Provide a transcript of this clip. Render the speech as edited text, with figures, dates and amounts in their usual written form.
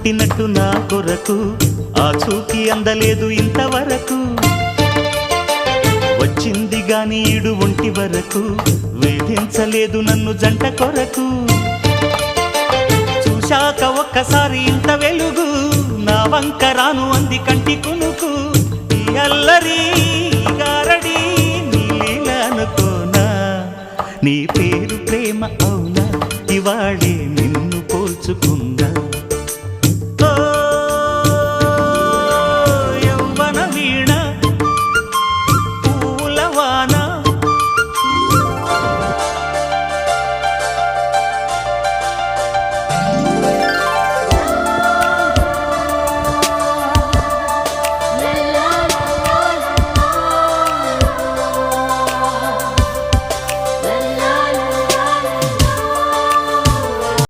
పుట్టినట్టు నా కొరకు ఆ చూకి అందలేదు ఇంతవరకు వచ్చింది గాని ఈడు ఒంటి వరకు వేధించలేదు నన్ను జంట కొరకు చూశాక ఒక్కసారి ఇంత వెలుగు నా వంక రాను అంది కంటి కునుకు ఈ అల్లరి గారడి నీలీలనుకోనా నీ పేరు ప్రేమ అవునా ఇవాళే నిన్ను పోల్చుకున్నా